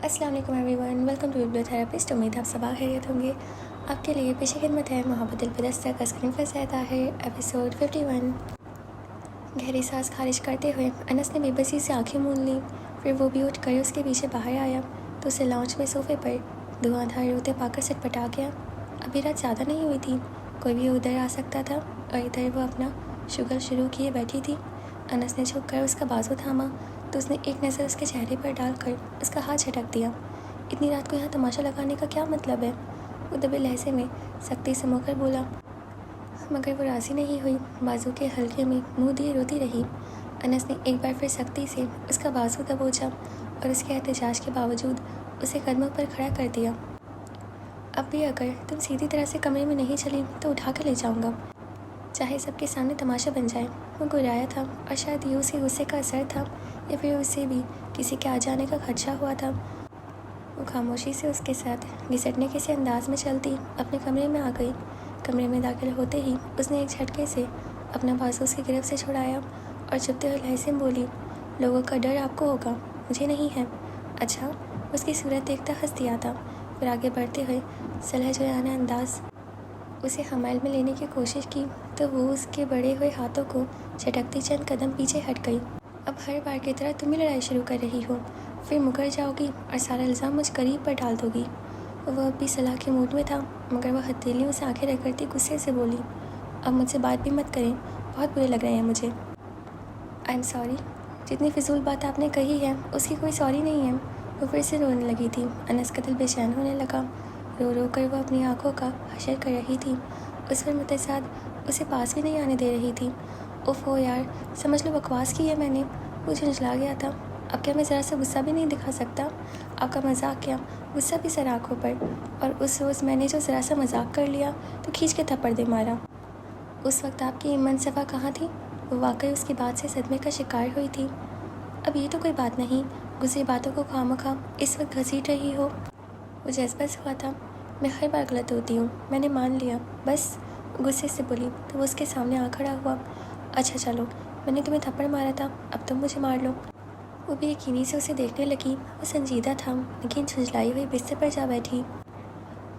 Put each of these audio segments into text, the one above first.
अस्सलाम वालेकुम everyone, welcome to विब्लियो therapist. उम्मीद आप सब खैरियत होंगे। आपके लिए पेश खिदमत है मोहब्बत दिल पे दस्तक का स्क्रीन पर सहता है एपिसोड 51। गहरी सांस खारिज करते हुए अनस ने बेबसी से आंखें मूंद ली। फिर वो भी उठ कर उसके पीछे बाहर आया तो उसे लाउंज में सोफे पर धुआंधार रोते पाकर सटपटा गया। अभी रात ज़्यादा नहीं हुई थी, कोई भी उधर आ सकता था और इधर वो अपना शुगर शुरू किए बैठी थी। अनस ने झुक कर उसका बाजू थामा तो उसने एक नज़र उसके चेहरे पर डालकर उसका हाथ झटक दिया। इतनी रात को यहाँ तमाशा लगाने का क्या मतलब है? वो दबे लहजे में सख्ती से मुकर बोला, मगर वो राज़ी नहीं हुई। बाजू के हल्के में मुंह दिए रोती रही। अनस ने एक बार फिर सख्ती से उसका बाजू दबोचा और उसके एहतजाज के बावजूद उसे कदमों पर खड़ा कर दिया। अब भी अगर तुम सीधी तरह से कमरे में नहीं चली तो उठा कर ले जाऊँगा, चाहे सबके सामने तमाशा बन जाए। वो गुर्राया था और शायद ये उसे गुस्से का असर था या फिर उसे भी किसी के आ जाने का खदशा हुआ था। वो खामोशी से उसके साथ घिसटने के से अंदाज में चलती अपने कमरे में आ गई। कमरे में दाखिल होते ही उसने एक झटके से अपना बाजू उसकी गिरफ्त से छुड़ाया और चुपते हुए लहजे में बोली, लोगों का डर आपको होगा, मुझे नहीं है। अच्छा, उसकी सूरत देखता हंस दिया था। फिर आगे बढ़ते हुए सलहजोयाना अंदाज उसे हमाल में लेने की कोशिश की तो वो उसके बड़े हुए हाथों को झटकती चंद कदम पीछे हट गई। अब हर बार की तरह तुम ही लड़ाई शुरू कर रही हो, फिर मुकर जाओगी और सारा इल्ज़ाम मुझ करीब पर डाल दोगी। वह अब भी सलाह के मूड में था, मगर वह हथेलियों से आंखें रगड़ती गुस्से से बोली, अब मुझसे बात भी मत करें, बहुत बुरे लग रहे हैं मुझे। I am sorry. जितनी फिजूल बात आपने कही है उसकी कोई सॉरी नहीं है। वो फिर से रोने लगी थी। अनस का दिल बेचैन होने लगा। रो रो कर वह अपनी आंखों का हशर कर रही थी। उस पर मुतसाद उसे पास भी नहीं आने दे रही थी। उफ हो यार, समझ लो बकवास की है मैंने। वो झुंझला गया था। अब क्या मैं ज़रा सा गुस्सा भी नहीं दिखा सकता? आपका मजाक क्या, गुस्सा भी सर आँखों पर। और उस रोज़ मैंने जो ज़रा सा मजाक कर लिया तो खींच के थप्पड़ दे मारा। उस वक्त आपकी मनसफा कहाँ थी? वो वाकई उसकी बात से सदमे का शिकार हुई थी। अब ये तो कोई बात नहीं, गुजरी बातों को खामखा इस वक्त घसीट रही हो। वो जज्बस हुआ था। मैं हर बार गलत होती हूँ, मैंने मान लिया, बस। गुस्से से बोली तो वो उसके सामने आ खड़ा हुआ। अच्छा चलो, मैंने तुम्हें थप्पड़ मारा था, अब तुम मुझे मार लो। वो भी यकीनी से उसे देखने लगी। वो संजीदा था, लेकिन झुंझलाई हुई बिस्तर पर जा बैठी।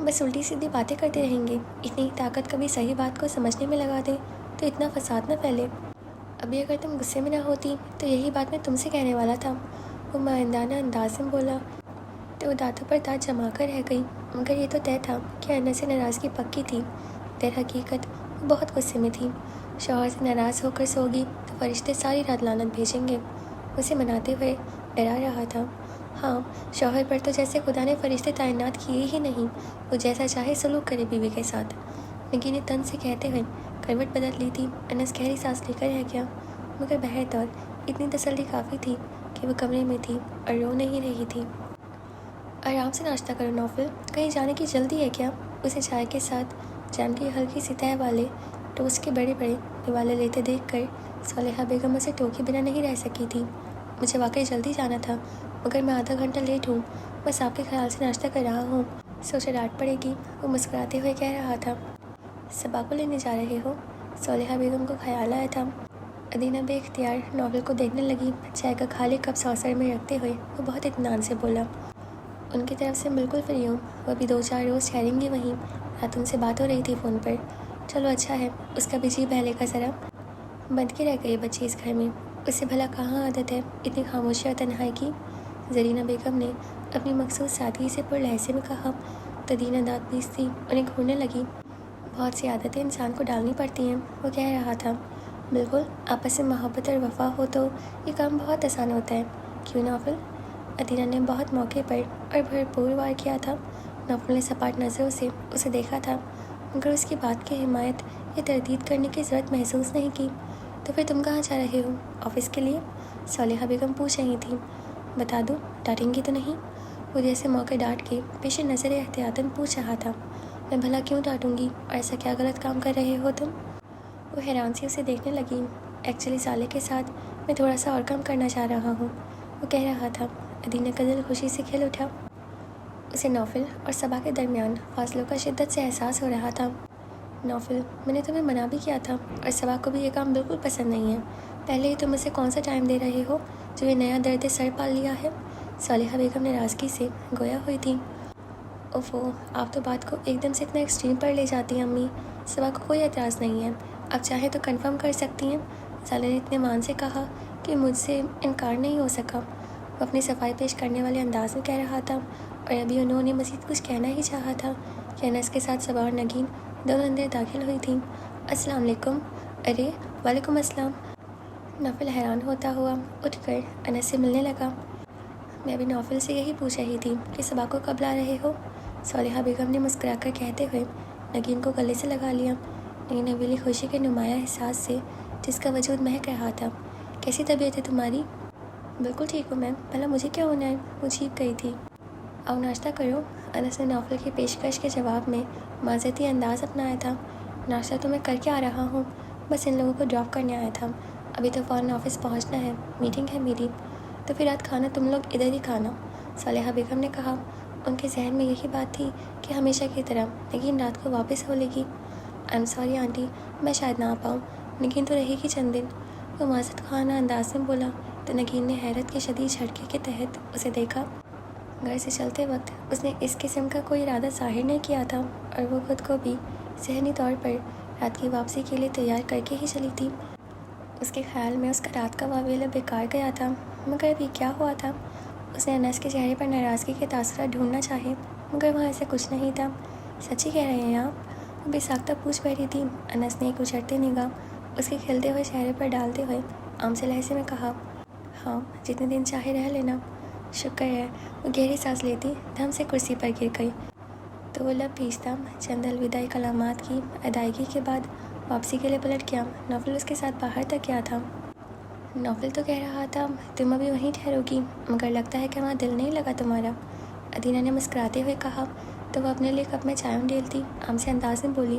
बस उल्टी सीधी बातें करते रहेंगे। इतनी ताकत कभी सही बात को समझने में लगा दे तो इतना फसाद न फैले। अभी अगर तुम गुस्से में ना होती तो यही बात मैं तुमसे कहने वाला था। वो माइंदाना अंदाज में बोला तो वो दांतों पर दांत जमा कर रह गई। मगर ये तो तय था कि अनस से नाराज़गी पक्की थी। दर हकीकत वो बहुत गुस्से में थी। शौहर से नाराज़ होकर सोगी तो फरिश्ते सारी रात लानत भेजेंगे। उसे मनाते हुए डरा रहा था। हाँ, शौहर पर तो जैसे खुदा ने फरिश्ते तैनात किए ही नहीं, वो जैसा चाहे सलूक करे बीवी के साथ। लेकिन ये तन से कहते हुए करवट बदल ली थी। अनस गहरी सांस लेकर रह गया, मगर बहरतौर इतनी तसल्ली काफ़ी थी कि वो कमरे में थी और रो नहीं रही थी। आराम से नाश्ता करो नौफिल, कहीं जाने की जल्दी है क्या? उसे चाय के साथ जैम की हल्की सी तह वाले टोस्ट के बड़े बड़े निवाले लेते देखकर सालेहा बेगम उसे टोके बिना नहीं रह सकी थी। मुझे वाकई जल्दी जाना था, मगर मैं आधा घंटा लेट हूँ। बस आपके ख्याल से नाश्ता कर रहा हूँ, सोचा डांट पड़ेगी। वो मुस्कुराते हुए कह रहा था। सबा को लेने जा रहे हो? सालेहा बेगम को ख्याल आया था। अदीना बेख्तियार नॉवल को देखने लगी। चाय का खाली कप सॉसर में रखते हुए वो बहुत इत्मीनान से बोला, उनकी तरफ से बिल्कुल फ्री हूँ, वो अभी 2-4 रोज़ ठहरेंगी वहीं। रात उनसे बात हो रही थी फ़ोन पर। चलो अच्छा है, उसका भी जी बहलेगा ज़रा। बंद के रह गई बच्ची इस घर में, उससे भला कहाँ आदत है इतनी खामोशी और तन्हाई की? जरीना बेगम ने अपनी मखसूस सादगी से पुर लहजे में कहा। तो दीना दाँत पीसती उन्हें घूरने लगी। बहुत सी आदतें इंसान को डालनी पड़ती हैं, वो कह रहा था। बिल्कुल, आपस में मोहब्बत और वफा हो तो ये काम बहुत आसान होता है, क्यों नौफिल? अदीना ने बहुत मौके पर और भरपूर वार किया था। नौफिल ने सपाट नज़रों से उसे देखा था, मगर उसकी बात की हिमायत या तरदीद करने की ज़रूरत महसूस नहीं की। तो फिर तुम कहाँ जा रहे हो? ऑफिस के लिए? सालेहा बेगम पूछ रही थी। बता दूँ, डांटेंगी तो नहीं? वो जैसे मौके डांट के पेश नज़र एहतियातन पूछ रहा था। मैं भला क्यों डांटूंगी, और ऐसा क्या गलत काम कर रहे हो तुम? वो हैरान से उसे देखने लगी। एक्चुअली साले के साथ मैं थोड़ा सा और काम करना चाह रहा हूँ, वो कह रहा था। अदीना का दिल खुशी से खिल उठा। उसे नौफिल और सबा के दरमियान फासलों का शिद्दत से एहसास हो रहा था। नौफिल, मैंने तुम्हें मना भी किया था, और सबा को भी ये काम बिल्कुल पसंद नहीं है। पहले ही तुम उसे कौन सा टाइम दे रहे हो जो ये नया दर्द सर पाल लिया है? صالحہ بیگم ناراضگی سے گویا ہوئی تھی۔ اوفو، آپ تو بات کو ایک دم سے اتنا ایکسٹریم پر لے جاتی ہیں امی۔ صبا کو کوئی اعتراض نہیں ہے، آپ چاہیں تو کنفرم کر سکتی ہیں، سالہ نے اتنے مان سے کہا کہ مجھ سے انکار نہیں ہو سکا۔ وہ اپنی صفائی پیش کرنے والے انداز میں کہہ رہا تھا، اور ابھی انہوں نے مزید کچھ کہنا ہی چاہا تھا کہ انس کے ساتھ صبا اور نگین دونوں اندر داخل ہوئی تھیں۔ السلام علیکم۔ ارے وعلیکم السلام۔ نوفل حیران ہوتا ہوا اٹھ کر انس سے ملنے لگا۔ میں ابھی نوفل سے یہی پوچھ رہی تھی کہ صبا کو کب لا رہے ہو؟ صالحہ بیگم نے مسکرا کر کہتے ہوئے نگین کو گلے سے لگا لیا۔ نگین نویلی خوشی کے نمایاں احساس سے جس کا وجود مہک رہا تھا۔ کیسی طبیعت ہے تمہاری؟ بالکل ٹھیک ہوں میم، بھلا مجھے کیا ہونا ہے؟ وہ چیخ گئی تھی۔ آؤ ناشتہ کرو۔ انس نے نوفل کی پیشکش کے جواب میں معذرتی انداز اپنایا تھا۔ ناشتہ تو میں کر کے آ رہا ہوں، بس ان لوگوں کو ڈراپ کرنے آیا تھا، ابھی تو فوراً آفس پہنچنا ہے، میٹنگ ہے میری۔ تو پھر رات کھانا تم لوگ ادھر ہی کھانا، صالحہ بیگم نے کہا۔ ان کے ذہن میں یہی بات تھی کہ ہمیشہ کی طرح نگین رات کو واپس ہو لے گی۔ آئی ایم سوری آنٹی، میں شاید نہ آ پاؤں، نگین تو رہے گی چند دن، وہ معذرت خواہانہ انداز میں بولا تو نگین نے حیرت کے شدید جھٹکے کے تحت اسے دیکھا۔ گھر سے چلتے وقت اس نے اس قسم کا کوئی ارادہ ظاہر نہیں کیا تھا، اور وہ خود کو بھی ذہنی طور پر رات کی واپسی کے لیے تیار کر کے ہی چلی تھی۔ اس کے خیال میں اس کا رات کا واویلا بیکار گیا تھا، مگر ابھی کیا ہوا تھا؟ اس نے انس کے چہرے پر ناراضگی کے تاثرات ڈھونڈنا چاہے، مگر وہاں ایسا کچھ نہیں تھا۔ سچ ہی کہہ رہے ہیں آپ؟ وہ بے ساختہ پوچھ بیٹھی تھی۔ انس نے ایک اچھڑتے نگاہ اس کے کھلتے ہوئے چہرے پر ڈالتے ہوئے عام سے لہجے میں کہا، ہاں جتنے دن چاہے رہ لینا۔ شکر ہے۔ وہ گہری سانس لیتی دھم سے کرسی پر گر گئی، تو وہ لب بھیجتا چند الوداعی کلمات کی ادائیگی کے بعد واپسی کے لیے پلٹ گیا۔ نوفل اس کے ساتھ باہر تک گیا تھا۔ نوفل تو کہہ رہا تھا تم ابھی وہیں ٹھہرو گی، مگر لگتا ہے کہ وہاں دل نہیں لگا تمہارا، ادینہ نے مسکراتے ہوئے کہا تو وہ اپنے لیے کپ میں چائے ڈیلتی عام سے انداز میں بولی،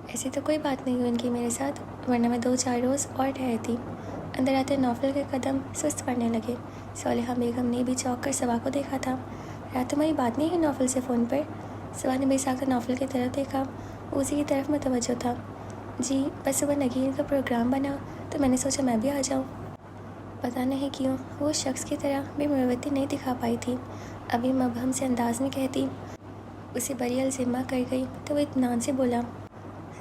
ایسی تو کوئی بات نہیں ہوئی ان کی میرے ساتھ، ورنہ میں 2-4 روز اور ٹھہرتی۔ اندر آتے نوفل کے قدم سست پڑنے لگے۔ صالحہ بیگم نے بھی چونک کر صبا کو دیکھا تھا۔ رات تمہاری بات نہیں ہے نوفل سے فون پر؟ صبا نے بے ساختہ نوفل کی طرف دیکھا، وہ اسی کی طرف متوجہ تھا۔ جی بس صبح نگین کا پروگرام بنا تو میں نے سوچا میں بھی آ جاؤں۔ پتہ نہیں کیوں وہ اس شخص کی طرح بھی مروتی نہیں دکھا پائی تھی۔ ابھی مبہم سے انداز میں کہتی اسے بری الذمہ کر گئی تو وہ اطمینان سے بولا،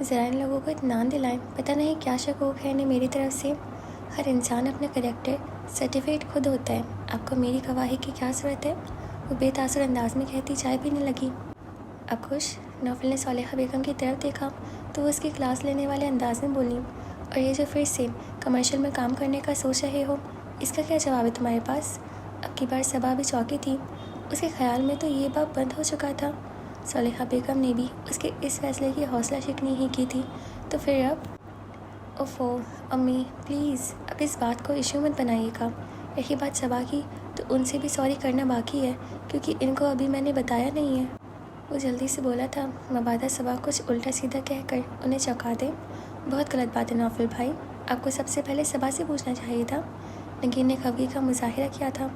ذرا ان لوگوں کو اطمینان دلائیں، پتہ نہیں کیا شکوک ہے انہیں میری طرف سے۔ ہر انسان اپنا کریکٹر سرٹیفکیٹ خود ہوتا ہے، آپ کو میری گواہی کی کیا ضرورت ہے؟ وہ بے تاثر انداز میں کہتی چائے پینے لگی۔ اب خوش؟ نوفل نے صالحہ بیگم کی طرف دیکھا تو وہ اس کی کلاس لینے والے انداز میں بولی، اور یہ جو پھر سے کمرشل میں کام کرنے کا سوچ رہے ہو، اس کا کیا جواب ہے تمہارے پاس؟ اب کی بار صبا بھی چوکی تھی، اس کے خیال میں تو یہ باب بند ہو چکا تھا۔ صالحہ بیگم نے بھی اس کے اس فیصلے کی حوصلہ شکنی ہی کی تھی، تو پھر اب؟ اوفو امی پلیز اب اس بات کو ایشو مت بنائیے گا۔ رہی بات صبا کی تو ان سے بھی سوری کرنا باقی ہے، کیونکہ ان کو ابھی میں نے بتایا نہیں ہے۔ وہ جلدی سے بولا تھا مبادہ صبا کچھ الٹا سیدھا کہہ کر انہیں چونکا دے۔ بہت غلط بات ہے نوفل بھائی، آپ کو سب سے پہلے صبا سے پوچھنا چاہیے تھا۔ نگین نے خفگی کا مظاہرہ کیا تھا۔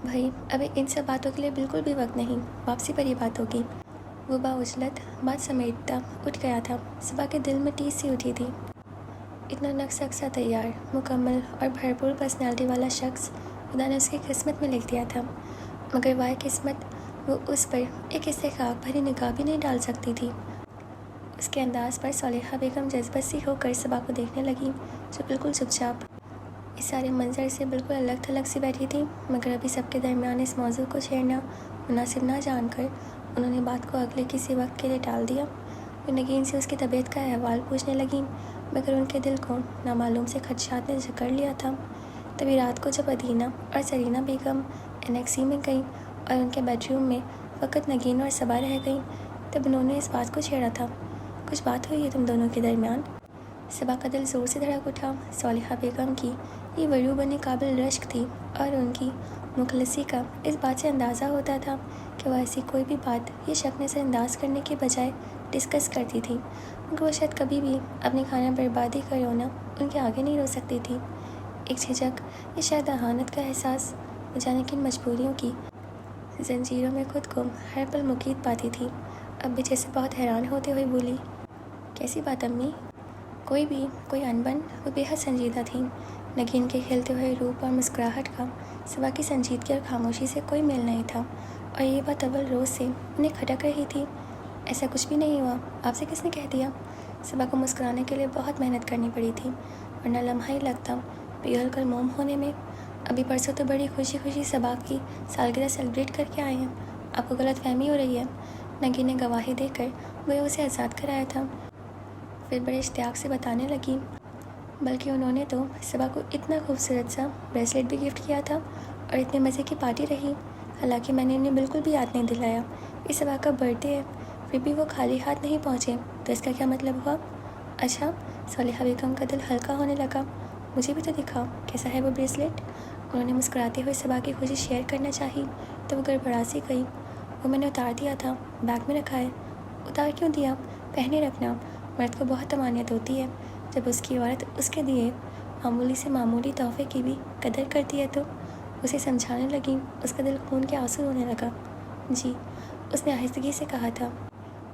بھائی ابھی ان سب باتوں کے لیے بالکل بھی وقت نہیں، واپسی پر یہ بات ہوگی۔ وہ باعجلت بات سمیٹتا اٹھ گیا تھا۔ صبا کے دل میں ٹیس سی اٹھی تھی۔ اتنا نقص سا تیار، مکمل اور بھرپور پرسنالٹی والا شخص خدا نے اس کی قسمت میں لکھ دیا تھا، مگر واہ قسمت، وہ اس پر ایک استحقاق بھری نگاہ بھی نہیں ڈال سکتی تھی۔ اس کے انداز پر صالحہ بیگم جذبت سی ہو کر صبا کو دیکھنے لگی، جو بالکل چپ چاپ اس سارے منظر سے بالکل الگ تھلگ سی بیٹھی تھی، مگر ابھی سب کے درمیان اس موضوع کو چھیڑنا مناسب نہ جان کر انہوں نے بات کو اگلے کسی وقت کے لیے ٹال دیا۔ وہ نگین سے اس کی طبیعت کا احوال پوچھنے لگیں، مگر ان کے دل کو نامعلوم سے خدشات نے جکڑ لیا تھا۔ تبھی رات کو جب ادینہ اور سرینا بیگم انیکسی میں گئیں اور ان کے بیڈ روم میں فقط نگین اور صبا رہ گئیں، تب انہوں نے اس بات کو چھیڑا تھا، کچھ بات ہوئی ہے تم دونوں کے درمیان؟ صبا کا دل زور سے دھڑک اٹھا۔ صالحہ بیگم کی یہ ورو بنی قابل رشک تھی، اور ان کی مخلصی کا اس بات سے اندازہ ہوتا تھا کہ وہ ایسی کوئی بھی بات یہ شک نظر انداز کرنے کے بجائے ڈسکس کرتی تھی، مگر وہ شاید کبھی بھی اپنی کھانا بربادی کا رونا ان کے آگے نہیں رو سکتی تھی۔ ایک جھجک یا شاید اہانت کا احساس، وہ جانے کن مجبوریوں کی زنجیروں میں خود کو ہر پل مقید پاتی تھی۔ اب بھی جیسے بہت حیران ہوتے ہوئے بولی، کیسی بات امی؟ کوئی انبن؟ وہ بے حد سنجیدہ تھیں۔ नगीन के खिलते हुए रूप और मुस्कुराहट का सबा की संजीदगी और खामोशी से कोई मेल नहीं था, और ये बात अव्वल रोज़ से उन्हें खटक रही थी। ऐसा कुछ भी नहीं हुआ, आपसे किसने कह दिया? सबा को मुस्कुराने के लिए बहुत मेहनत करनी पड़ी थी, वरना लम्हा ही लगता पिघल कर मोम होने में। अभी परसों तो बड़ी खुशी खुशी सबा की सालगिरह सेलिब्रेट करके आए हैं, आपको गलतफहमी हो रही है। नगीन ने गवाही देकर वह उसे आज़ाद कराया था। फिर बड़े इश्तियाक से बताने लगी, बल्कि उन्होंने तो सबा को इतना खूबसूरत सा ब्रेसलेट भी गिफ्ट किया था, और इतने मज़े की पार्टी रही। हालांकि मैंने उन्हें बिल्कुल भी याद नहीं दिलाया कि सबा का बर्थडे है, फिर भी वो खाली हाथ नहीं पहुँचे, तो इसका क्या मतलब हुआ? अच्छा, सालिहा बेगम का दिल हल्का होने लगा। मुझे भी तो दिखाओ, कैसा है वो ब्रेसलेट? उन्होंने मुस्कुराते हुए सबा की खुशी शेयर करना चाही, तो वो गड़बड़ा सी गई। वो मैंने उतार दिया था, बैग में रखा है। उतार क्यों दिया? पहने रखना, मर्द को बहुत तमानियत होती है। जब उसकी औरत उसके दिए मामूली से मामूली तोहफे की भी कदर करती है तो। उसे समझाने लगी, उसका दिल खून के आंसू होने लगा। जी, उसने आहिस्तगी से कहा था।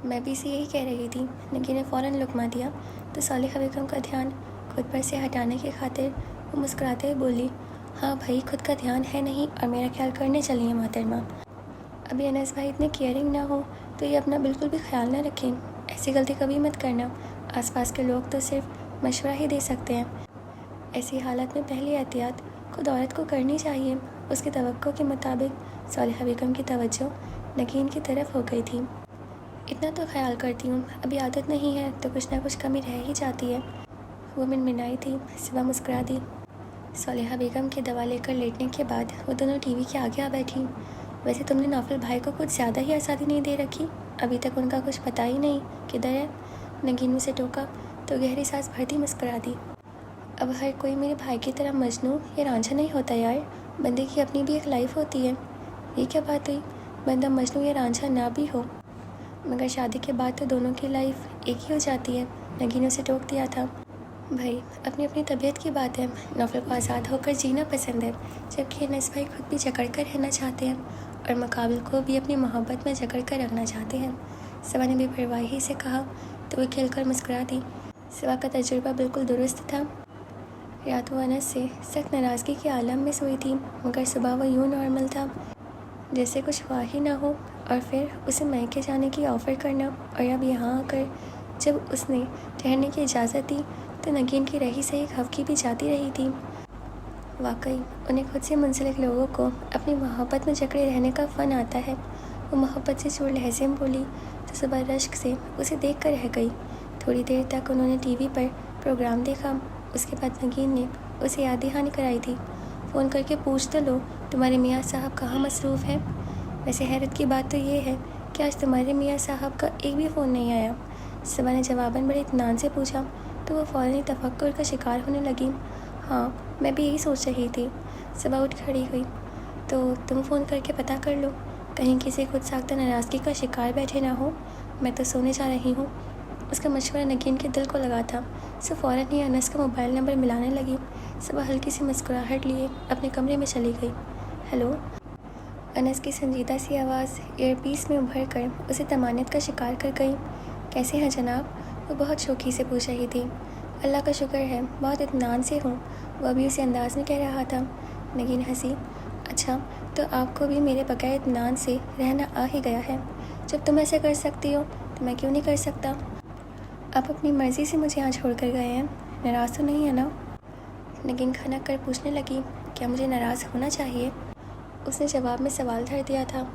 मैं भी इसे यही कह रही थी। नगी ने फ़ौरन लुकमा दिया तो सालिहा बेगम का ध्यान खुद पर से हटाने की खातिर वो मुस्कुराते हुए बोली, हाँ भाई, खुद का ध्यान है नहीं और मेरा ख्याल करने चली है मोहतरमा। अभी अनस भाई इतने केयरिंग ना हो तो ये अपना बिल्कुल भी ख्याल ना रखें। ऐसी गलती कभी मत करना, आसपास के लोग तो सिर्फ मशवरा ही दे सकते हैं। ऐसी हालत में पहली एहतियात खुद औरत को करनी चाहिए। उसकी तवक्को के मुताबिक सालिहा बेगम की तवज्जो नगीन की तरफ हो गई थी। इतना तो ख्याल करती हूँ, अभी आदत नहीं है तो कुछ ना कुछ कमी रह ही जाती है। वो मिनमिनाई थी। सिवा मुस्कुरा दी। सालिहा बेगम की दवा लेकर लेटने के बाद वो दोनों टीवी के आगे आ बैठी। वैसे तुमने नौफल भाई को कुछ ज़्यादा ही आज़ादी नहीं दे रखी, अभी तक उनका कुछ पता ही नहीं किधर है। नगीन उसे टोका तो गहरी सांस भरती मुस्कुरा दी। अब हर कोई मेरे भाई की तरह मजनू या रांझा नहीं होता यार, बंदे की अपनी भी एक लाइफ होती है। ये क्या बात हुई? बंदा मजनू या रांझा ना भी हो मगर शादी के बाद तो दोनों की लाइफ एक ही हो जाती है। नगीन उसे टोक दिया था। भाई, अपनी अपनी तबीयत की बात है। नौफल को आज़ाद होकर जीना पसंद है, जबकि अनस भाई खुद भी जकड़ कर रहना चाहते हैं और मुकाबिल को भी अपनी मोहब्बत में जकड़ कर रखना चाहते हैं। सिवा ने बेपरवाही से कहा तो वो खिलकर मुस्कुरा दी। सिवा का तजुर्बा बिल्कुल दुरुस्त था। रात वो अनस से सख्त नाराज़गी के आलम में सोई थी, मगर सुबह वो यूँ नॉर्मल था जैसे कुछ हुआ ही ना हो। और फिर उसे मैके जाने की ऑफ़र करना, और अब यहाँ आकर जब उसने ठहरने की इजाज़त दी तो नगीन की रही सही खफकी भी जाती रही थी। वाकई उन्हें खुद से मुंसलिक लोगों को अपनी मोहब्बत में जकड़े रहने का फ़न आता है। वो मोहब्बत से जोड़ लहजे में बोली तो सुबह रश्क से उसे देख कर रह गई। थोड़ी देर तक उन्होंने टीवी पर प्रोग्राम देखा। उसके बाद नगीन ने उसे याद दहानी कराई थी। फ़ोन करके पूछ तो लो तुम्हारे मियाँ साहब कहाँ मसरूफ़ हैं। वैसे हैरत की बात तो ये है कि आज तुम्हारे मियाँ साहब का एक भी फ़ोन नहीं आया। सबा ने जवाबन बड़े इत्मीनान से पूछा तो वो फ़ौरन ही तफक्कुर का शिकार होने लगी। हाँ, मैं भी यही सोच रही थी। सबा उठ खड़ी हुई। तो तुम फ़ोन करके पता कर लो, कहीं किसी खुद साख्ता नाराज़गी का शिकार बैठे ना हो। मैं तो सोने जा रही हूँ। उसका मशवरा नगीन के दिल को लगा था, सो फ़ौरन ही अनस का मोबाइल नंबर मिलाने लगी। सबा हल्की सी मुस्कुराहट लिए अपने कमरे में चली गई। हेलो। अनस की संजीदा सी आवाज़ ईयरपीस में उभर कर उसे तमानियत का शिकार कर गई। कैसे हैं जनाब? वो बहुत शौकी से पूछ रही थी। अल्लाह का शुक्र है, बहुत इत्मीनान से हूँ, वह भी उसी अंदाज में कह रहा था। नगीन हंसी। अच्छा, तो आपको भी मेरे बगैर इत्मीनान से रहना आ ही गया है। जब तुम ऐसे कर सकती हो तो मैं क्यों नहीं कर सकता? आप अपनी मर्ज़ी से मुझे यहाँ छोड़ कर गए हैं, नाराज़ तो नहीं है ना? नगीन खनक कर पूछने लगी, क्या मुझे नाराज़ होना चाहिए? उसने जवाब में सवाल धर दिया था।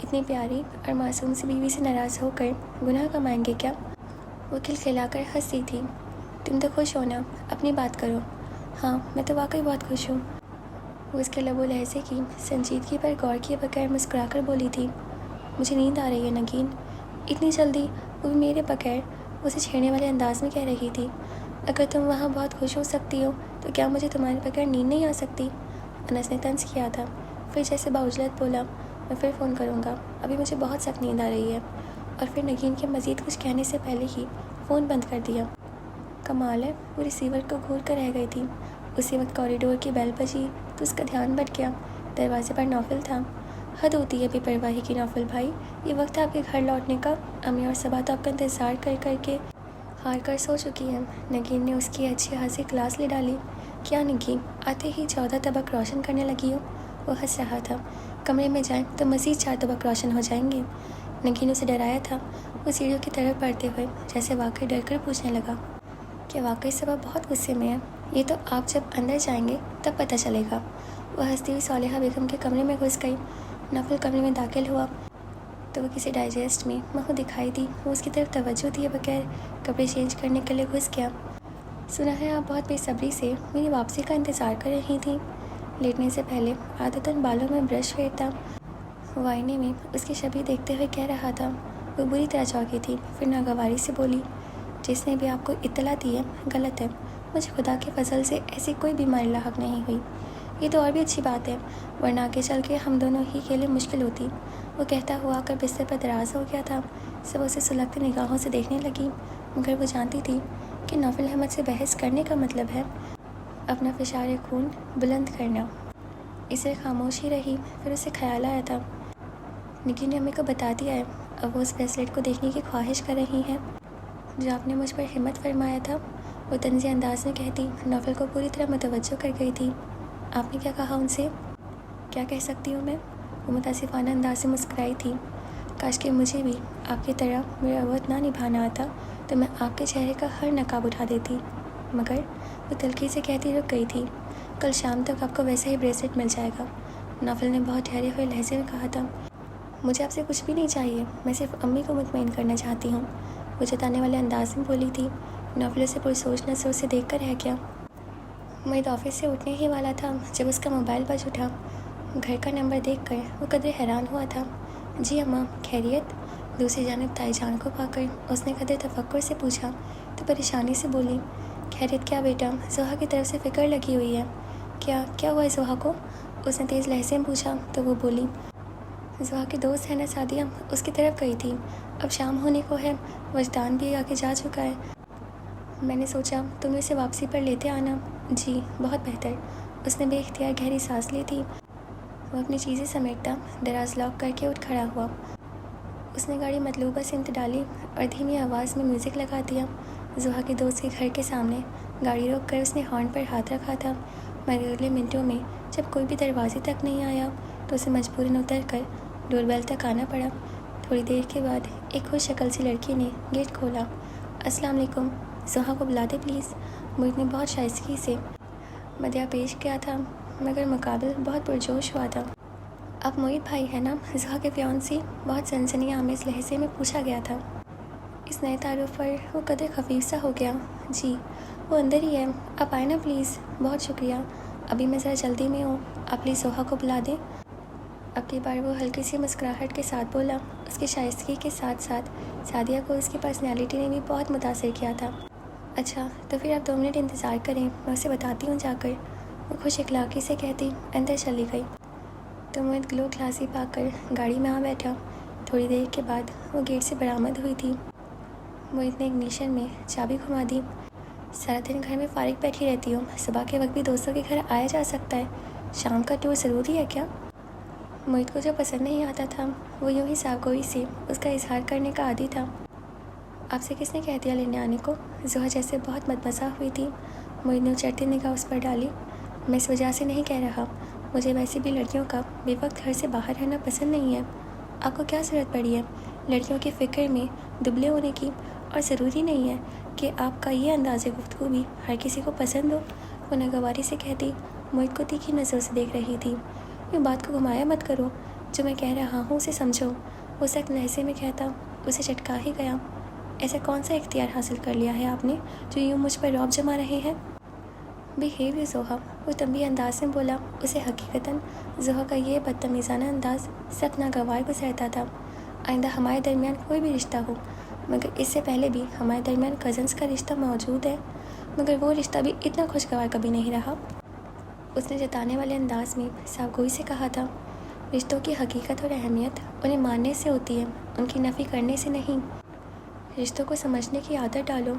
इतनी प्यारी और मासूम सी बीवी से नाराज़ होकर गुनाह कमाएंगे क्या? वो खिलखिलाकर हंस दी थी। तुम तो खुश हो ना, अपनी बात करो। हाँ, मैं तो वाकई बहुत खुश हूँ। वो उसके लबो लहजे की संजीदगी पर गौर किए बगैर मुस्कुराकर बोली थी। मुझे नींद आ रही है नगीन। इतनी जल्दी? वो भी मेरे बगैर? उसे छेड़ने वाले अंदाज में कह रही थी। अगर तुम वहाँ बहुत खुश हो सकती हो तो क्या मुझे तुम्हारे बगैर नींद नहीं आ सकती? अनस ने तंज किया था। फिर जैसे बाउजलत बोला, मैं फिर फ़ोन करूँगा, अभी मुझे बहुत सख्त नींद आ रही है। और फिर नगीन के मज़ीद कुछ कहने से पहले ही फ़ोन बंद कर दिया। कमाल है, वो रिसीवर को घूर कर रह गई थी। उसी वक्त कॉरिडोर की बेल बजी तो उसका ध्यान भट गया। दरवाजे पर नौफल था। हद होती है बेपरवाही की नौफल भाई, ये वक्त है आपके घर लौटने का। अम्मी और सबा तो आपका इंतज़ार कर कर के हार कर सो चुकी है। नगीन ने उसकी अच्छी खासी क्लास ले डाली। کیا نکی آتے ہی 14 طبق روشن کرنے لگی ہو؟ وہ ہنس رہا تھا۔ کمرے میں جائیں تو مزید 4 طبق روشن ہو جائیں گے۔ نگی نے اسے ڈرایا تھا۔ وہ سیڑھیوں کی طرف بڑھتے ہوئے جیسے واقعی ڈر کر پوچھنے لگا، کہ واقعی صبا بہت غصے میں ہے؟ یہ تو آپ جب اندر جائیں گے تب پتہ چلے گا۔ وہ ہنستی ہوئی صالحہ بیگم کے کمرے میں گھس گئی۔ نوفل کمرے میں داخل ہوا تو وہ کسی ڈائجسٹ میں مہو دکھائی دی۔ وہ اس کی طرف توجہ دیے بغیر کپڑے چینج کرنے کے لیے گھس گیا۔ سنا ہے آپ بہت بے صبری سے میری واپسی کا انتظار کر رہی تھیں۔ لیٹنے سے پہلے عادتاً بالوں میں برش پھیرتا وہ آئینے میں اس کی شبیہ دیکھتے ہوئے کہہ رہا تھا۔ وہ بری طرح چونکی تھی، پھر ناگواری سے بولی، جس نے بھی آپ کو اطلاع دی ہے غلط ہے۔ مجھے خدا کے فضل سے ایسی کوئی بیماری لاحق نہیں ہوئی۔ یہ تو اور بھی اچھی بات ہے، ورنہ آگے چل کے ہم دونوں ہی کے لیے مشکل ہوتی۔ وہ کہتا ہوا آ کر بستر پر دراز ہو گیا تھا۔ سب اسے سلگتی نگاہوں سے دیکھنے لگی، مگر وہ جانتی تھی کہ نوفل احمد سے بحث کرنے کا مطلب ہے اپنا فشار خون بلند کرنا۔ اسے خاموشی رہی۔ پھر اسے خیال آیا تھا، نکی نے امی کو بتا دیا ہے، اب وہ اس بریسلیٹ کو دیکھنے کی خواہش کر رہی ہے جو آپ نے مجھ پر ہمت فرمایا تھا۔ وہ طنزی انداز میں کہتی نوفل کو پوری طرح متوجہ کر گئی تھی۔ آپ نے کیا کہا ان سے؟ کیا کہہ سکتی ہوں میں؟ وہ متاسفانہ انداز سے مسکرائی تھی۔ کاش کہ مجھے بھی آپ کی طرح میرا عہد نہ نبھانا آتا تو میں آپ کے چہرے کا ہر نقاب اٹھا دیتی، مگر وہ تلخی سے کہتی رک گئی تھی۔ کل شام تک آپ کو ویسا ہی بریسلیٹ مل جائے گا۔ نوفل نے بہت ٹھہرے ہوئے لہجے میں کہا تھا، مجھے آپ سے کچھ بھی نہیں چاہیے، میں صرف امی کو مطمئن کرنا چاہتی ہوں۔ وہ جتانے والے انداز میں بولی تھی۔ نوفل اسے پرسوچ نظروں سے دیکھ کر رہ گیا۔ مید آفس سے اٹھنے ہی والا تھا جب اس کا موبائل بج اٹھا۔ گھر کا نمبر دیکھ کر وہ قدرے حیران ہوا تھا۔ جی اماں، خیریت؟ دوسری جانب تائی جان کو پا کر اس نے قدرے تفکر سے پوچھا تو پریشانی سے بولی، خیریت کیا بیٹا؟ زحا کی طرف سے فکر لگی ہوئی ہے۔ کیا ہوا ہے زحا کو؟ اس نے تیز لہجے میں پوچھا تو وہ بولی، زحا کی دوست ہے نا سعدیہ، اس کی طرف گئی تھی، اب شام ہونے کو ہے، وجدان بھی آگے جا چکا ہے، میں نے سوچا تم اسے واپسی پر لیتے آنا۔ جی بہت بہتر۔ اس نے بے اختیار گہری سانس لی تھی۔ وہ اپنی چیزیں سمیٹتا دراز لاک کر کے اٹھ کھڑا ہوا۔ اس نے گاڑی مطلوبہ سمت ڈالی اور دھیمی آواز میں میوزک لگا دیا۔ زحا کے دوست کے گھر کے سامنے گاڑی روک کر اس نے ہارن پر ہاتھ رکھا تھا، مگر اگلے منٹوں میں جب کوئی بھی دروازے تک نہیں آیا تو اسے مجبوراً اتر کر ڈور بیل تک آنا پڑا۔ تھوڑی دیر کے بعد ایک خوش شکل سی لڑکی نے گیٹ کھولا۔ السلام علیکم، زحا کو بلا دے پلیز۔ موہت نے بہت شائستگی سے مدعا پیش کیا تھا، مگر مقابل بہت پرجوش ہوا تھا۔ آپ موہت بھائی ہیں نا؟ زحا کے فیانسی بہت سنسنی آمیز لہجے میں پوچھا گیا تھا۔ اس نئے تعارف پر وہ قدر خفیف سا ہو گیا۔ جی وہ اندر ہی ہے، آپ آئے نا پلیز۔ بہت شکریہ، ابھی میں ذرا جلدی میں ہوں، آپ پلیز زحا کو بلا دیں۔ اب کی بار وہ ہلکی سی مسکراہٹ کے ساتھ بولا۔ اس کی شائستگی کے ساتھ ساتھ سعدیہ کو اس کی پرسنالٹی نے بھی بہت متاثر کیا تھا۔ اچھا تو پھر آپ 2 منٹ انتظار کریں، میں اسے بتاتی ہوں جا کر، وہ خوش اخلاقی سے کہتی اندر چلی گئی۔ تو موہت گلو کلاسی پا کر گاڑی میں آ بیٹھا۔ تھوڑی دیر کے بعد وہ گیٹ سے برآمد ہوئی تھی۔ موہت نے اگنیشن میں چابی گھما دی۔ سارا دن گھر میں فارغ بیٹھی رہتی ہوں، صبح کے وقت بھی دوستوں کے گھر آیا جا سکتا ہے، شام کا ٹور ضروری ہے کیا؟ موہت کو جو پسند نہیں آتا تھا وہ یوں ہی صاف گوئی سے اس کا اظہار کرنے کا عادی تھا۔ آپ سے کس نے کہہ دیا لینے آنے کو؟ زحا جیسے بہت متمزہ ہوئی تھی۔ موہت نے چڑھتی نگاہ اس پر ڈالی۔ میں اس وجہ سے نہیں کہہ رہا، مجھے ویسے بھی لڑکیوں کا بے وقت گھر سے باہر رہنا پسند نہیں ہے۔ آپ کو کیا ضرورت پڑی ہے لڑکیوں کی فکر میں دبلے ہونے کی؟ اور ضروری نہیں ہے کہ آپ کا یہ انداز گفتگو بھی ہر کسی کو پسند ہو، وہ ناگواری سے کہتی موہت کو تیکھی نظروں سے دیکھ رہی تھی۔ یہ بات کو گھمایا مت کرو، جو میں کہہ رہا ہوں اسے سمجھو، وہ سخت لہجے میں کہتا اسے چٹکا ہی گیا۔ ایسا کون سا اختیار حاصل کر لیا ہے آپ نے جو یوں مجھ پر رعب جما رہے ہیں؟ بہیو یو زحا، وہ تنبیہ انداز میں بولا۔ اسے حقیقتاً زحا کا یہ بدتمیزانہ انداز سخت ناگوار گزرتا تھا۔ آئندہ ہمارے درمیان کوئی بھی رشتہ ہو، مگر اس سے پہلے بھی ہمارے درمیان کزنس کا رشتہ موجود ہے، مگر وہ رشتہ بھی اتنا خوشگوار کبھی نہیں رہا۔ اس نے جتانے والے انداز میں صاف گوئی سے کہا تھا، رشتوں کی حقیقت اور اہمیت انہیں ماننے سے ہوتی ہے، ان کی نفی کرنے سے نہیں۔ رشتوں کو سمجھنے کی عادت ڈالو،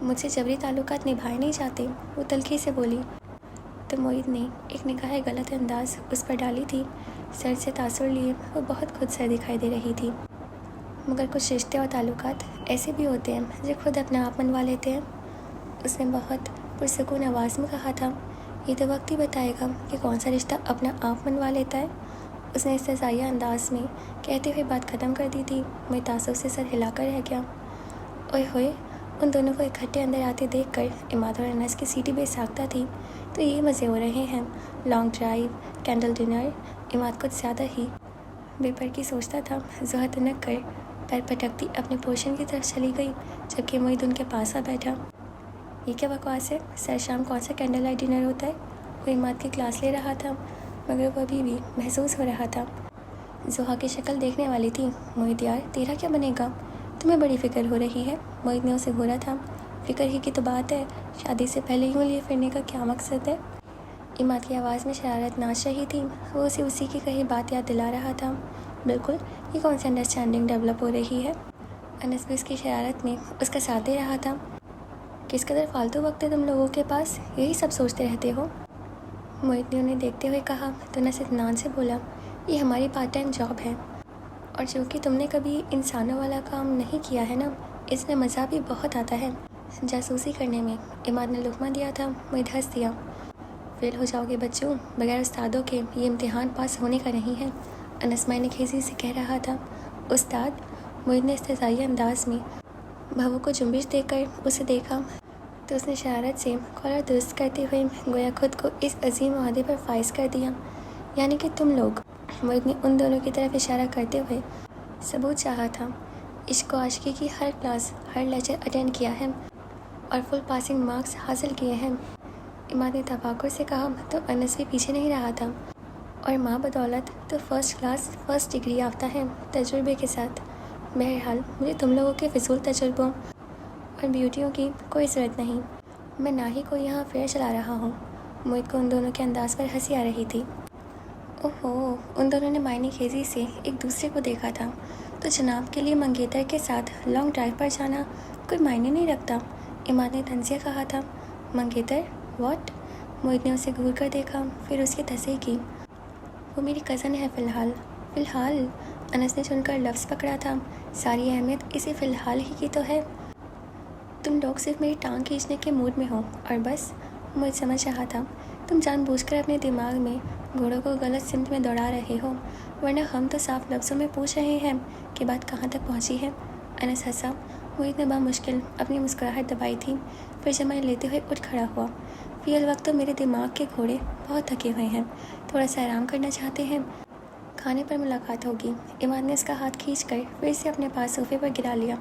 مجھ سے جبری تعلقات نبھائے نہیں جاتے، وہ تلخی سے بولی۔ تو موہت نے ایک نگاہ غلط انداز اس پر ڈالی تھی۔ سر سے تاثر لیے وہ بہت خود سر دکھائی دے رہی تھی، مگر کچھ رشتے اور تعلقات ایسے بھی ہوتے ہیں جو خود اپنا آپ منوا لیتے ہیں۔ اس نے بہت पुरसकून आवाज़ में कहा था। ये तो वक्त ही बताएगा कि कौन सा रिश्ता अपना आप मनवा लेता है। उसने इस्तेज़ाइया अंदाज में कहते हुए बात ख़त्म कर दी थी। मैं तासुब से सर हिलाकर रह गया। ओए होए, उन दोनों को इकट्ठे अंदर आते देखकर इमाद और अनस की सीटी बेसाख्ता थी। तो ये मज़े हो रहे हैं, long drive, candle dinner. Imad कुछ ज़्यादा ही बेपर की सोचता था। ज़ोहा तनक कर पैर पटकती अपने पोर्शन की तरफ चली गई, जबकि मोहित उनके पास आ बैठा। ये क्या बकवास है? सर शाम कौन सा कैंडल लाइट डिनर होता है? वो इमाद की क्लास ले रहा था, मगर वो अभी भी महसूस हो रहा था। ज़ोहा की शक्ल देखने वाली थी। मोहित यार, तेरा क्या बनेगा? तुम्हें बड़ी फ़िक्र हो रही है। मोहित ने उसे घूरा था। फ़िक्र ही की तो बात है, शादी से पहले यूँ लिए फिरने का क्या मकसद है? इमाद की आवाज़ में शरारत नाच रही थी। वो उसे उसी की कही बात याद दिला रहा था। बिल्कुल, ये कौन सी अंडरस्टैंडिंग डेवलप हो रही है? अनस भी उसकी शरारत में उसका साथ दे रहा था। किस कदर फालतू वक्त है तुम लोगों के पास, यही सब सोचते रहते हो? मोहित ने उन्हें देखते हुए कहा तो अनस इत्मीनान से बोला, ये हमारी पार्ट टाइम जॉब है, और चूँकि तुमने कभी इंसानों वाला काम नहीं किया है ना, इसमें मज़ा भी बहुत आता है जासूसी करने में। इमाद ने लुकमा दिया था। मोहित हंस दिया। फेल हो जाओगे बच्चों, बगैर उस्तादों के ये इम्तिहान पास होने का नहीं है, अनस मायने खेजी से कह रहा था। उस्ताद? मोहित ने इस्तेज़ाई अंदाज में भवों को जुम्बिश देकर उसे देखा तो उसने शरारत से कॉलर दुरुस्त करते हुए गोया खुद को इस अजीम ओहदे पर फाइज कर दिया। यानी कि तुम लोग? मोहित ने उन दोनों की तरफ इशारा करते हुए सबूत चाहा था। इश्क व आशिकी की हर क्लास, हर लेक्चर अटेंड किया है और फुल पासिंग मार्क्स हासिल किए हैं। इमाद ने तफाकुर से कहा तो अनस भी पीछे नहीं रहा था। और माँ बदौलत तो फर्स्ट क्लास फर्स्ट डिग्री याफ्ता है, तजुर्बे के साथ। बहरहाल मुझे तुम लोगों के फिजूल तजुर्बों और ब्यूटियों की कोई ज़रूरत नहीं। मैं ना ही कोई यहाँ फेयर चला रहा हूँ। मोहित को उन दोनों के अंदाज पर हंसी आ रही थी। ओहो, उन दोनों ने मायने खेजी से एक दूसरे को देखा था। तो जनाब के लिए मंगेतर के साथ लॉन्ग ड्राइव पर जाना कोई मायने नहीं रखता, इमाद ने तंजिया कहा था। मंगेतर? व्हाट? मोहित ने उसे घूर कर देखा, फिर उसकी तस्वीर की। वो मेरी कज़न है फ़िलहाल। फ़िलहाल? अनस ने चुनकर लफ्ज़ पकड़ा था। सारी अहमियत इसी फ़िलहाल ही की तो है। तुम लोग सिर्फ मेरी टांग खींचने के मूड में हो और बस। मोहित समझ रहा था तुम जानबूझकर अपने दिमाग में घोड़ों को गलत सिमत में दौड़ा रहे हो, वरना हम तो साफ लफ्ज़ों में पूछ रहे हैं कि बात कहाँ तक पहुँची है। अनस हंसा। मोहित ने बामुश्किल अपनी मुस्कुराहट दबाई थी, फिर जमाई लेते हुए उठ खड़ा हुआ। फ़िलहाल वक्त तो मेरे दिमाग के घोड़े बहुत थके हुए हैं, थोड़ा सा आराम करना चाहते हैं। खाने पर मुलाकात होगी। इमाद ने उसका हाथ खींचकर फिर से अपने पास सोफे पर गिरा लिया।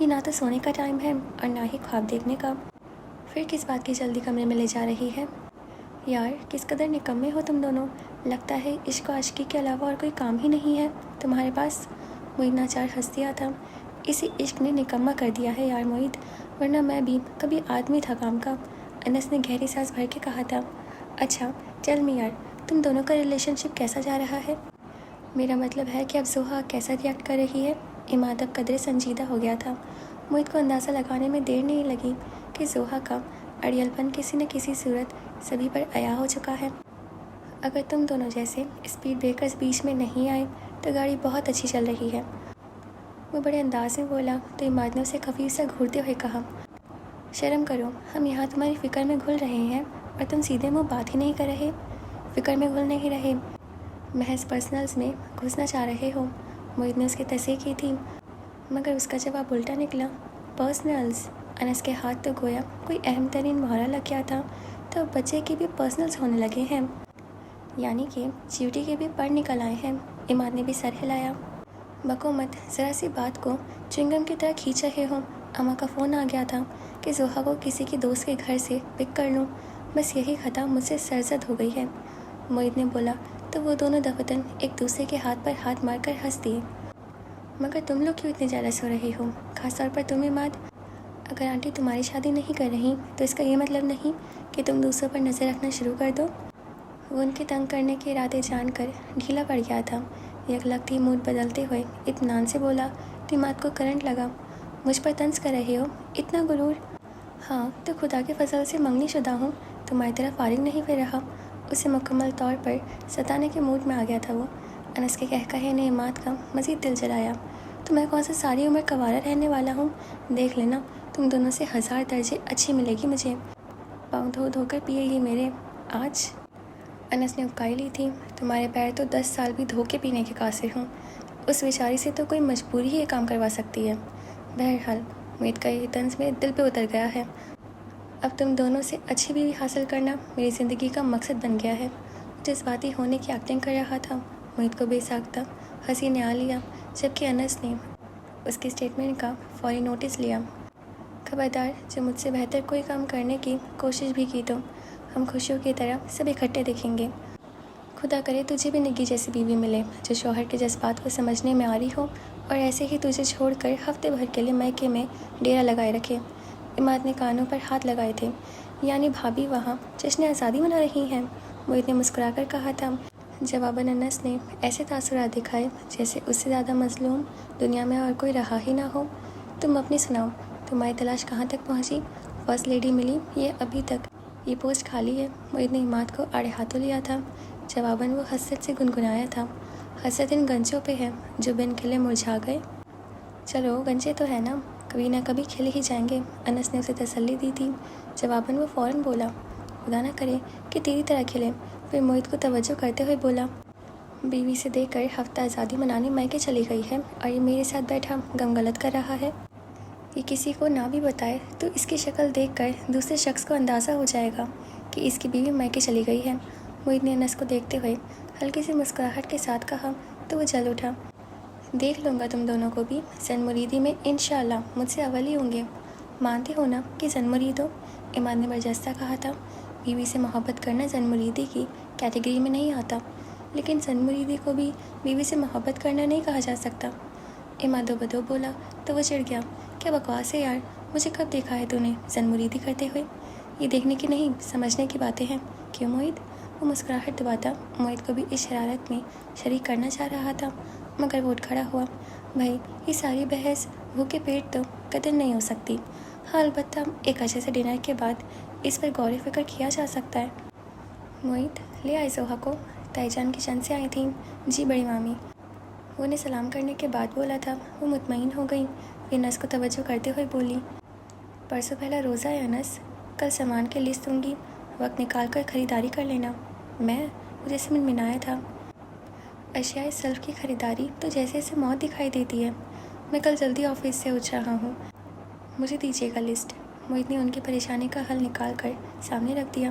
ये ना तो सोने का टाइम है और ना ही ख्वाब देखने का। फिर किस बात की जल्दी कमरे में ले जा रही है? यार, किस कदर निकम्मे हो तुम दोनों। लगता है इश्क आशिकी के अलावा और कोई काम ही नहीं है तुम्हारे पास। मोहित नाचार हंस दिया था। इसी इश्क ने निकम्मा कर दिया है यार मोहित, वरना मैं भी कभी आदमी था काम का। अनस ने गहरी सांस भर के कहा था। अच्छा चल मी यार, तुम दोनों का रिलेशनशिप कैसा जा रहा है? मेरा मतलब है कि अब ज़ोहा कैसा रिएक्ट कर रही है? इमाद अब कदरे संजीदा हो गया था। मोहित को अंदाज़ा लगाने में देर नहीं लगी कि ज़ोहा का अड़ियलपन किसी न किसी सूरत सभी पर आया हो चुका है। अगर तुम दोनों जैसे स्पीड ब्रेकर्स बीच में नहीं आए तो गाड़ी बहुत अच्छी चल रही है। वो बड़े अंदाज में बोला तो इमाद ने उसे खफीफ सा घूरते हुए कहा, शर्म करो, हम यहाँ तुम्हारी फ़िक्र में घुल रहे हैं और तुम सीधे मुँह बात ही नहीं कर रहे। फ़िक्र में घुल नहीं रहे, महज पर्सनल्स में घुसना चाह रहे हो। मोहित ने उसकी तस्दीक की थी, मगर उसका जवाब उल्टा निकला। पर्सनल्स? अनस के हाथ तो गोया कोई अहम तरीन मोहरा लग गया था। तो अब बच्चे के भी पर्सनल्स होने लगे हैं, यानी कि च्यूटी के भी पर निकल आए हैं। इमाद ने भी सर हिलाया। बको मत, ज़रा सी बात को च्युइंगम की तरह खींच रहे हो। अम्मा का फ़ोन आ गया था कि ज़ोहा को किसी के दोस्त के घर से पिक कर लूँ, बस यही खता मुझसे सरजद हो गई है। मोहित ने बोला तो वो दोनों दफतन एक दूसरे के हाथ पर हाथ मारकर हंस दिए। मगर तुम लोग क्यों इतने जेलस हो रहे हो, खासतौर पर तुम इमाद? अगर आंटी तुम्हारी शादी नहीं कर रही तो इसका ये मतलब नहीं कि तुम दूसरों पर नज़र रखना शुरू कर दो। वो उनके तंग करने के इरादे जानकर ढीला पड़ गया था। यकलखती मूड बदलते हुए इत्मीनान से बोला तो इमाद को करंट लगा। मुझ पर तंज कर रहे हो, इतना गुरूर? हाँ तो खुदा के फजल से मंगनी शुदा हूँ, तुम्हारी तरह फारिग नहीं फिर रहा। उसे मुकम्मल तौर पर सताने के मूड में आ गया था वो। अनस के कहकहे ने इमाद का मज़ीद दिल जलाया। तो मैं कौन सा सारी उम्र कवारा रहने वाला हूँ, देख लेना तुम दोनों से 1000 दर्जे अच्छी मिलेगी मुझे। پاؤں دھو دھو کر پیے یہ میرے آج۔ انس نے اکائی لی تھی۔ تمہارے پیر تو 10 سال بھی دھو کے پینے کے قاصر ہوں، اس بیچاری سے تو کوئی مجبوری ہی یہ کام کروا سکتی ہے۔ بہرحال امید کا یہ طنز میرے دل پہ اتر گیا ہے۔ اب تم دونوں سے اچھی بیوی حاصل کرنا میری زندگی کا مقصد بن گیا ہے۔ جذباتی ہونے کی ایکٹنگ کر رہا تھا۔ امید کو بے ساختہ ہنسی نے آ لیا، جبکہ انس نے اس کی اسٹیٹمنٹ کا فوری نوٹس لیا۔ خبردار، جو مجھ سے بہتر کوئی کام کرنے کی کوشش بھی کی تو ہم خوشیوں کی طرح سب اکٹھے دیکھیں گے۔ خدا کرے تجھے بھی نگی جیسی بیوی ملے، جو شوہر کے جذبات کو سمجھنے میں آ رہی ہو اور ایسے ہی تجھے چھوڑ کر ہفتے بھر کے لیے میکے میں ڈیرا لگائے رکھے۔ اماد نے کانوں پر ہاتھ لگائے تھے۔ یعنی بھابھی وہاں جشن آزادی منا رہی ہیں؟ موہت نے مسکرا کر کہا تھا۔ جواباً انس نے ایسے تاثرات دکھائے جیسے اس سے زیادہ مظلوم دنیا میں اور کوئی رہا ہی نہ ہو۔ تم اپنی سناؤ، تمہاری تلاش کہاں تک پہنچی؟ فرسٹ لیڈی ملی یہ ابھی تک یہ پوسٹ خالی ہے؟ موہت نے اماد کو آڑے ہاتھوں لیا تھا۔ جواباً وہ حسرت سے گنگنایا تھا۔ حسرت ان گنجوں پہ ہے جو بن کھلے مرجھا گئے۔ چلو گنجے تو ہے نا، کبھی نہ کبھی کھل ہی جائیں گے، انس نے اسے تسلی دی تھی۔ جواباً وہ فوراً بولا، خدا نہ کرے کہ تیری طرح کھلے۔ پھر موہت کو توجہ کرتے ہوئے بولا، بیوی سے دے کر ہفتہ آزادی منانے میکے چلی گئی ہے اور یہ میرے ساتھ بیٹھا غم غلط کر رہا ہے۔ یہ کسی کو نہ بھی بتائے تو اس کی شکل دیکھ کر دوسرے شخص کو اندازہ ہو جائے گا کہ اس کی بیوی میکے چلی گئی ہے۔ موہت نے انس کو دیکھتے ہوئے ہلکی سی مسکراہٹ کے ساتھ کہا تو وہ جل اٹھا۔ دیکھ لوں گا تم دونوں کو بھی، زن مریدی میں انشاءاللہ مجھ سے اول ہی ہوں گے۔ مانتے ہو نا کہ زن مرید ہو؟ اماد نے برجستہ کہا تھا۔ بیوی سے محبت کرنا زن مریدی کی کیٹیگری میں نہیں آتا، لیکن زن مریدی کو بھی بیوی سے محبت کرنا نہیں کہا جا سکتا۔ اماد بدو بولا تو وہ چڑھ گیا، کیا بکواس ہے یار، مجھے کب دیکھا ہے تو نے زن مریدی کرتے ہوئے؟ یہ دیکھنے کی نہیں سمجھنے کی باتیں ہیں، کیوں موہت؟ وہ مسکراہٹ دباتا موہت کو بھی اس شرارت میں شریک کرنا چاہ رہا تھا، مگر وہ اٹھ کھڑا ہوا۔ بھائی یہ ساری بحث بھوکے پیٹ تو قدر نہیں ہو سکتی۔ ہاں البتہ ایک اچھے سے ڈنر کے بعد اس پر غور و فکر کیا جا سکتا ہے۔ موہت لے آئے زوہا کو؟ تائی جان کچن سے آئی تھیں۔ جی بڑی مامی، وہ نے سلام کرنے کے بعد بولا تھا۔ وہ مطمئن ہو گئیں، پھر انس کو توجہ کرتے ہوئے بولی، پرسوں پہلا روزہ ہے انس، کل سامان کی لسٹ دوں گی، وقت نکال کر خریداری کر لینا۔ میں مجھے سے منایا تھا، اشیاء سلف کی خریداری تو جیسے اسے موت دکھائی دیتی ہے۔ میں کل جلدی آفس سے اٹھ رہا ہوں، مجھے دیجیے گا لسٹ۔ موہت نے ان کی پریشانی کا حل نکال کر سامنے رکھ دیا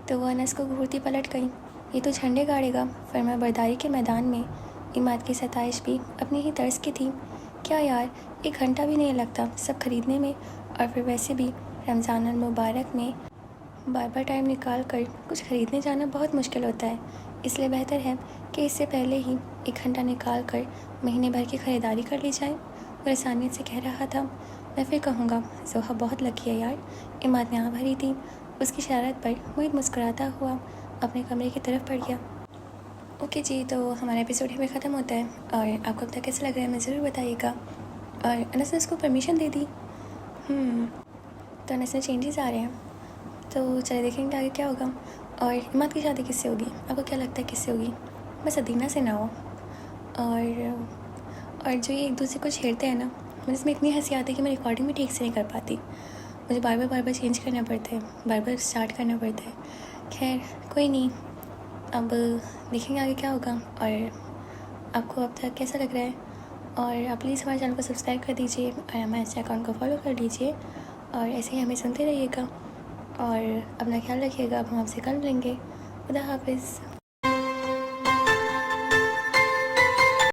تو وہ انس کو گھورتی پلٹ گئی۔ یہ تو جھنڈے گاڑے گا۔ فرما برداری کے میدان میں اماد کی ستائش بھی اپنی ہی طرز کی تھی۔ کیا یار، 1 گھنٹہ بھی نہیں لگتا سب خریدنے میں، اور پھر ویسے بھی رمضان المبارک میں بار بار ٹائم نکال کر کچھ خریدنے جانا بہت مشکل ہوتا ہے، اس لیے بہتر ہے کہ اس سے پہلے ہی 1 گھنٹہ نکال کر مہینے بھر کی خریداری کر لی جائے۔ وہ رسانیت سے کہہ رہا تھا۔ میں پھر کہوں گا زوہا بہت لکی ہے یار، اماد نے آ بھری تھی۔ اس کی شرارت پر موہت مسکراتا ہوا اپنے کمرے کی طرف بڑھ گیا۔ اوکے جی، تو ہمارا ایپیسوڈ ہی میں ختم ہوتا ہے، اور آپ کو اب تک کیسا لگ رہا ہے ہمیں ضرور بتائیے گا۔ اور انس نے اس کو پرمیشن دے دی، تو انس میں چینجز آ رہے ہیں، تو چلے دیکھیں گے آگے کیا ہوگا۔ اور اماد کی شادی کس سے ہوگی؟ آپ کو کیا لگتا ہے کس سے ہوگی؟ بس ادینہ سے نہ ہو۔ اور جو یہ ایک دوسرے کو چھیڑتے ہیں نا، مجھے اس میں اتنی ہنسی آتی ہے کہ میں ریکارڈنگ بھی ٹھیک سے نہیں کر پاتی، مجھے بار بار چینج کرنا پڑتا ہے، بار بار اسٹارٹ کرنا پڑتا ہے۔ خیر کوئی نہیں، اب دیکھیں گے آگے کیا ہوگا۔ اور آپ کو اب تک کیسا لگ رہا ہے؟ اور آپ پلیز ہمارے چینل کو سبسکرائب کر دیجیے اور ہمارے انسٹا اکاؤنٹ کو فالو کر لیجیے، اور ایسے ہی ہمیں سنتے رہیے گا، اور اپنا خیال رکھیے گا۔ اب ہم آپ سے کل ملیں گے۔ خدا حافظ۔